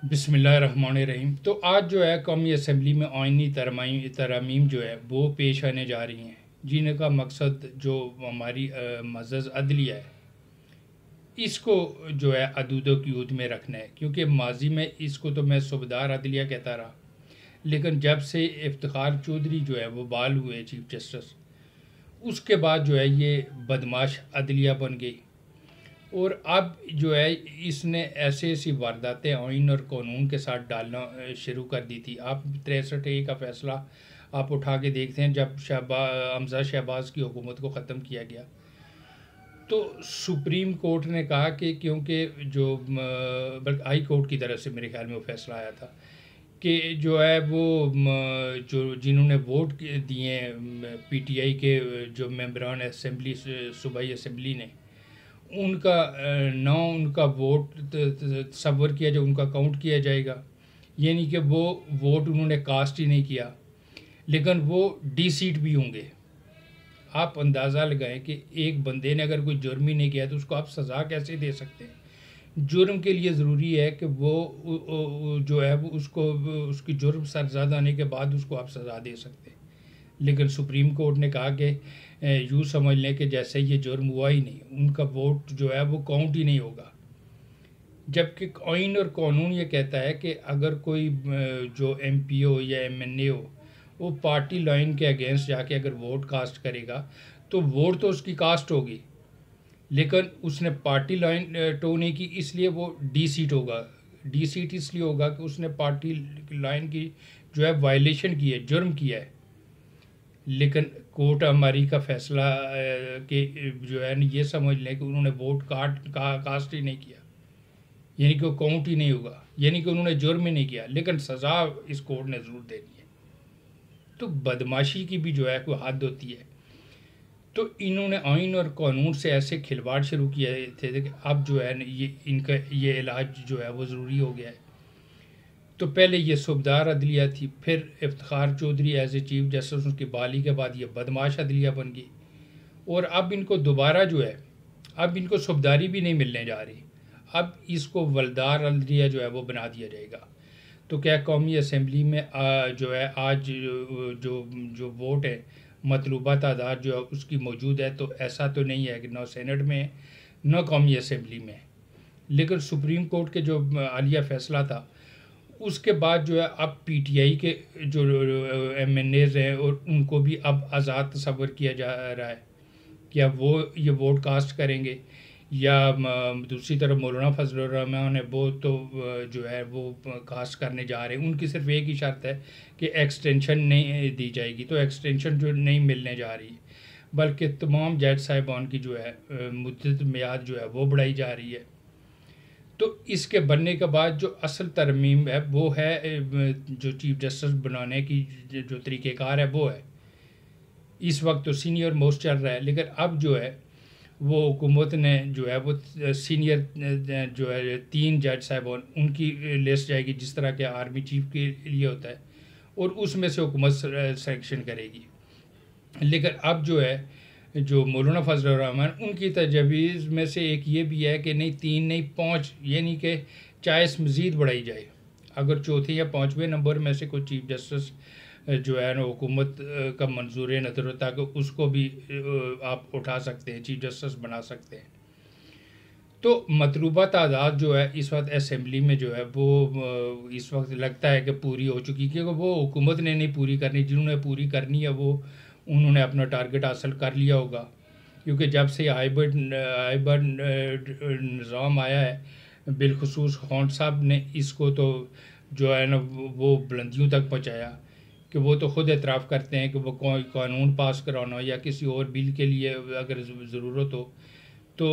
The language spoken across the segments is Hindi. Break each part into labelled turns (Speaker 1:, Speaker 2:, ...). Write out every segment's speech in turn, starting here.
Speaker 1: बिस्मिल्लाहिर्रहमानिर्रहीम। तो आज जो है कौमी असम्बली में आइनी तरमीम जो है वो पेश आने जा रही हैं, जिनका मकसद जो हमारी मज़्ज़ अदलिया है इसको जो है अदूद क़यूद में रखना है। क्योंकि माजी में इसको तो मैं सूबेदार अदलिया कहता रहा, लेकिन जब से इफ्तिखार चौधरी जो है वो बाल हुए चीफ जस्टिस, उसके बाद जो है ये बदमाश अदलिया बन गई। और अब जो है इसने ऐसी ऐसी वारदातें आइन और कानून के साथ डालना शुरू कर दी थी। आप 63A का फ़ैसला आप उठा के देखते हैं, जब हमज़ा शहबाज की हुकूमत को ख़त्म किया गया तो सुप्रीम कोर्ट ने कहा कि क्योंकि जो बल्कि हाई कोर्ट की तरफ से मेरे ख्याल में वो फैसला आया था कि जो है वो जो जिन्होंने वोट दिए पीटीआई के जो मेंबरान असम्बली सूबाई असम्बली ने, उनका ना उनका वोट तस्वर किया जो उनका काउंट किया जाएगा, यानी कि वो वोट उन्होंने कास्ट ही नहीं किया, लेकिन वो डी सीट भी होंगे। आप अंदाज़ा लगाएं कि एक बंदे ने अगर कोई जुर्म ही नहीं किया तो उसको आप सज़ा कैसे दे सकते हैं। जुर्म के लिए ज़रूरी है कि वो जो है वो उसको उसकी जुर्म सरज़द आने के बाद उसको आप सज़ा दे सकते हैं। लेकिन सुप्रीम कोर्ट ने कहा कि यूँ समझ लें कि जैसे ये जुर्म हुआ ही नहीं, उनका वोट जो है वो काउंट ही नहीं होगा। जबकि आइन और कानून ये कहता है कि अगर कोई जो एमपी हो या एमएनए हो वो पार्टी लाइन के अगेंस्ट जाके अगर वोट कास्ट करेगा तो वोट तो उसकी कास्ट होगी, लेकिन उसने पार्टी लाइन टो नहीं की, इसलिए वो डी सीट होगा। डी सीट इसलिए होगा कि उसने पार्टी लाइन की जो है वायलेशन की है, जुर्म किया है। लेकिन कोर्ट हमारी का फैसला के जो है ना ये समझ लें कि उन्होंने वोट कास्ट ही नहीं किया, यानी कि वो काउंट ही नहीं होगा, यानी कि उन्होंने जुर्म ही नहीं किया, लेकिन सज़ा इस कोर्ट ने ज़रूर देनी है। तो बदमाशी की भी जो है कोई हद होती है। तो इन्होंने आइन और कानून से ऐसे खिलवाड़ शुरू किए थे कि अब जो है ये इनका ये इलाज जो है वो ज़रूरी हो गया है। तो पहले ये सूबेदार अदलिया थी, फिर Iftikhar Chaudhry as a chief justice, उसकी बहाली के बाद ये बदमाश अदलिया बन गई, और अब इनको दोबारा जो है अब इनको सूबेदारी भी नहीं मिलने जा रही, अब इसको वलदार अदलिया जो है वो बना दिया जाएगा। तो क्या कौमी असम्बली में जो है आज जो जो वोट है मतलूबा तादाद जो है उसकी मौजूद है, तो ऐसा तो नहीं है कि न सेनेट में न कौमी असम्बली में। लेकिन सुप्रीम कोर्ट के जो आलिया फ़ैसला था उसके बाद जो है अब पीटीआई के जो एमएनएज़ हैं और उनको भी अब आज़ाद तस्वर किया जा रहा है कि अब वो ये वोट कास्ट करेंगे, या दूसरी तरफ मौलाना फजलुर रहमान है वो तो जो है वो कास्ट करने जा रहे हैं। उनकी सिर्फ एक ही शर्त है कि एक्सटेंशन नहीं दी जाएगी, तो एक्सटेंशन जो नहीं मिलने जा रही, बल्कि तमाम जज साहिबान की जो है मुद्दत मियाद जो है वो बढ़ाई जा रही है। तो इसके बनने के बाद जो असल तरमीम है वो है जो चीफ जस्टिस बनाने की जो तरीक़ेकार है वो है। इस वक्त तो सीनियर मोस्ट चल रहा है, लेकिन अब जो है वो हुकूमत ने जो है वो सीनियर जो है 3 जज साहिबान उनकी लिस्ट जाएगी, जिस तरह के आर्मी चीफ के लिए होता है, और उसमें से हुकूमत सेलेक्शन करेगी। लेकिन अब जो है जो मौलाना फजलुर रहमान उनकी तजवीज़ में से एक ये भी है कि नहीं 3 नहीं 5, यानी कि चॉइस मज़ीद बढ़ाई जाए। अगर चौथे या 5वें नंबर में से कोई चीफ जस्टिस जो है ना हुकूमत का मंजूर नज़र होता है कि उसको भी आप उठा सकते हैं, चीफ जस्टिस बना सकते हैं। तो मतलूबा तादाद जो है इस वक्त असम्बली में जो है वो इस वक्त लगता है कि पूरी हो चुकी, क्योंकि वो हुकूमत ने नहीं पूरी करनी, जिन्होंने पूरी करनी है वो उन्होंने अपना टारगेट हासिल कर लिया होगा। क्योंकि जब से हाइब्रिड निज़ाम आया है, बिलखसूस खान साहब ने इसको तो जो है ना वो बुलंदियों तक पहुँचाया कि वो तो ख़ुद एतराफ़ करते हैं कि वो कोई कानून पास कराना या किसी और बिल के लिए अगर ज़रूरत हो तो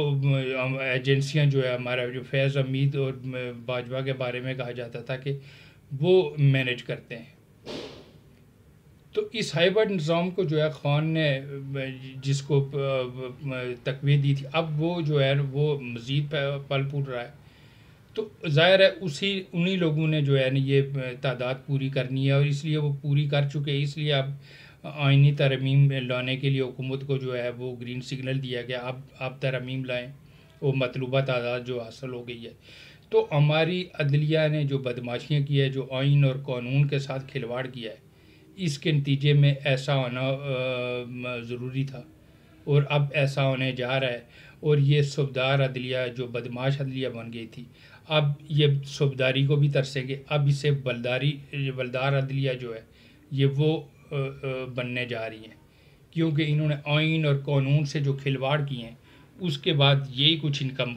Speaker 1: एजेंसियां जो है, हमारा जो फैज़ हमीद और बाजवा के बारे में कहा जाता था कि वो मैनेज करते हैं। तो इस हाइब्रिड निज़ाम को जो है ख़ान ने जिसको तकवीत दी थी, अब वो जो है वो मज़ीद पल फूल रहा है। तो ज़ाहिर है उन्हीं लोगों ने जो है ना ये तादाद पूरी करनी है, और इसलिए वो पूरी कर चुके हैं। इसलिए अब आइनी तरमीम लाने के लिए हुकूमत को जो है वो ग्रीन सिग्नल दिया गया, अब तरमीम लाएँ, वो मतलूबा तादाद जो हासिल हो गई है। तो हमारी अदलिया ने जो बदमाशियाँ की है, जो आइन और कानून के साथ खिलवाड़ किया है, इसके नतीजे में ऐसा होना ज़रूरी था और अब ऐसा होने जा रहा है। और ये सूबेदार अदलिया जो बदमाश अदलिया बन गई थी, अब ये सूबेदारी को भी तरसेंगे। अब इसे बलदार अदलिया जो है ये वो बनने जा रही हैं, क्योंकि इन्होंने आइन और कानून से जो खिलवाड़ किए हैं उसके बाद यही कुछ इनकम